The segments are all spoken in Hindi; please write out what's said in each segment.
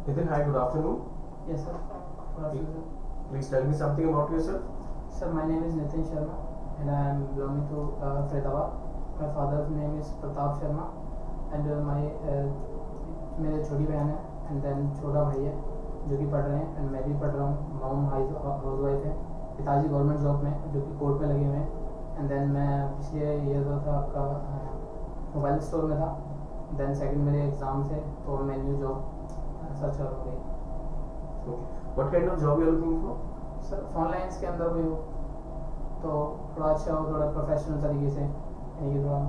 Nitin, hi, good afternoon. Yes, sir. Good afternoon, sir. Please tell me something about yourself. Sir, my name is Nitin Sharma and I am belonging to Faridabad. My father's name is Pratap Sharma and मेरे छोटी बहन है एंड देन छोटा भाई है जो कि पढ़ रहे हैं एंड मैं भी पढ़ रहा हूँ. मॉम हाउस वाइफ है, पिताजी गवर्नमेंट जॉब में जो कि कोर्ट पे लगे हुए हैं. एंड देन मैं पिछले ईयर जो था आपका मोबाइल स्टोर में था. देन सेकंड मेरे एग्ज़ाम थे तो मैं न्यू जॉब सर्च कर रही. What kind of job you are looking for? Sir online के अंदर कोई हो तो थोड़ा अच्छा हो, थोड़ा प्रोफेशनल तरीके से, यानी कि थोड़ा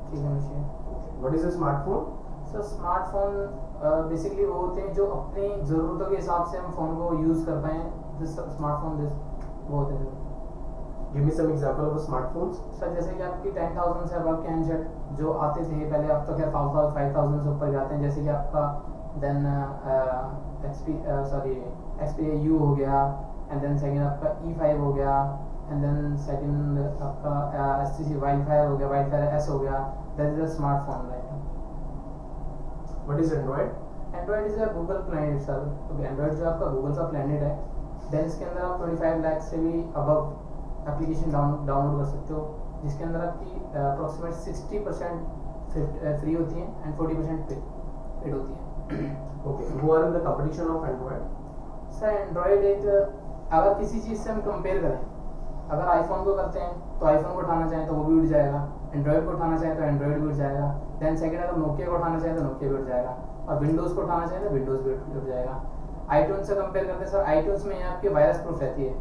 ठीक होना चाहिए. What is a smartphone? Sir smartphone basically वो होते हैं जो अपनी ज़रूरतों के हिसाब से हम फ़ोन को यूज़ कर पाएँ. दिस स्मार्टफोन दिस वो होते हैं. Give me some example of smartphones. Sir जैसे कि आपकी 10,000 से अब के हैंडसेट जो आते थे पहले, अब तो खैर 5,000 से ऊपर जाते हैं. जैसे कि आपका देन XP U हो गया एंड देन सेकंड आपका E5 हो गया एंड देन सेकंड आपका STC वाइल्डफायर हो गया, वाइल्डफायर S हो गया. That is a smartphone right. What is Android? Android is a Google planet sir. तो एंड्रॉइड जो आपका गूगल का प्लेनेट है, देन इसके अंदर आप 25 लाख से भी अबव एप्लीकेशन डाउनलोड कर सकते हो, जिसके अंदर आपकी अप्रोक्सीमेट 60% फ्री होती है एंड 40% पेड होती है. Okay. Who are in the competition of Android? Sir Android एक अगर किसी चीज़ से हम कंपेयर करें, अगर आईफोन को करते हैं तो आईफोन को उठाना चाहें तो वो भी उठ जाएगा, एंड्रॉइड को उठाना चाहें तो एंड्रॉइड भी उठ जाएगा. देन सेकंड अगर नोकिया को उठाना चाहें तो नोकिया भी उठ जाएगा, और विंडोज़ को उठाना चाहें तो विंडोज़ भी उठ जाएगा. आईट्यून्स से कंपेयर करते हैं सर, आईट्यून्स में यहाँ आपकी वायरस प्रूफ रहती है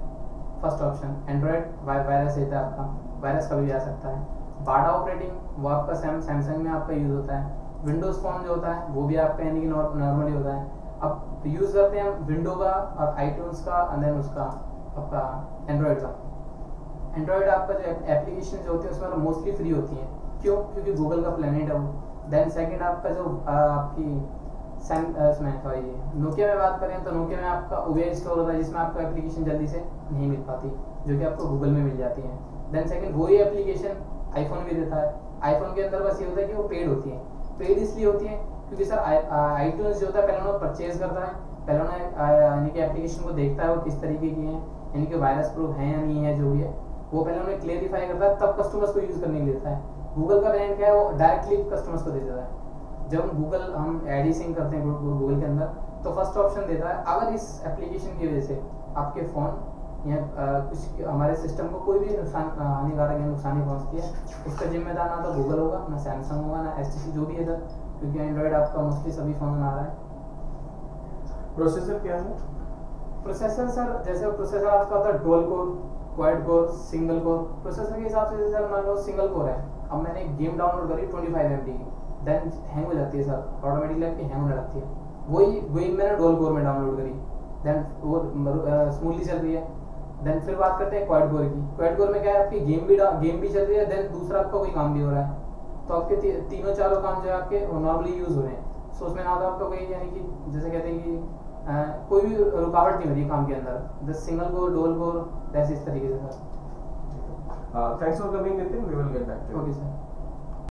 फर्स्ट ऑप्शन. एंड्रॉइड वायरस रहता है आपका, वायरस कभी भी आ सकता है. बाटा ऑपरेटिंग वो आपका सैमसंग में आपका यूज़ होता है. विंडोज़ फोन जो होता है वो भी आपका यानी कि नॉर्मली होता है. अब यूज़ करते हैं विंडो का और आईट्यून्स का एंड देन उसका आपका एंड्रॉइड का. एंड्रॉइड आपका जो एप्लीकेशन जो होती है उसमें मोस्टली फ्री होती हैं. क्यों? क्योंकि गूगल का प्लेनेट है वो. देन सेकंड आपका जो आपकी नोकिया में बात करें तो नोकिया में आपका ओएस स्टोर होता है जिसमें आपको एप्लीकेशन जल्दी से नहीं मिल पाती, जो कि आपको गूगल में मिल जाती है. देन सेकंड वही एप्लीकेशन आईफोन भी देता है. आईफोन के अंदर बस ये होता है कि वो पेड होती है. पेड इसलिए होती है क्योंकि सर आईट्यून्स जो होता है पहले उन्होंने परचेज करता है, पहले उन्होंने यानी कि एप्लीकेशन को देखता है वो किस तरीके की है, यानी कि वायरस प्रूफ है या नहीं है, जो भी है वो पहले उन्हें क्लेरिफाई करता है, तब कस्टमर्स को यूज़ करने के लिए देता है. गूगल का ब्रांड क्या है, वो डायरेक्टली कस्टमर्स को दे देता है. जब हम एड ही सिंक करते हैं गूगल के अंदर तो फर्स्ट ऑप्शन देता है अगर इस एप्लीकेशन की वजह से आपके फ़ोन या कुछ हमारे सिस्टम को कोई भी हानिकारक या नुकसानी पहुँचती है, उसका जिम्मेदार ना तो गूगल होगा, ना सैमसंग होगा, ना STC जो भी है सर, क्योंकि एंड्रॉइड आपका मोस्टली सभी फ़ोन में आ रहा है. प्रोसेसर क्या है? प्रोसेसर सर जैसे प्रोसेसर आपका होता है dual core, quad core, single core. Processor के हिसाब से सर मान लो सिंगल कोर है, अब मैंने एक गेम डाउनलोड करी 25 MB की, देन हैंग हो जाती है सर, ऑटोमेटिकली आपकी हैंग होने लगती है. वही मैंने डुअल कोर में डाउनलोड करी, देन वो स्मूथली चल रही है. देन फिर बात करते हैं क्वाड कोर की. क्वाड कोर में क्या है, आपकी गेम भी चल रही है, देन दूसरा आपका कोई काम भी हो रहा है, तो आपके तीनों चारों काम जो है आपके नॉर्मली यूज़ हो रहे हैं. सो उसमें ना तो आपका कोई यानी कि जैसे कहते हैं कि कोई भी रुकावट नहीं हो रही काम के अंदर. The single core, dual core, वैसे इस तरीके से sir. Thanks for coming, Nitin. We will get back to you. Okay sir.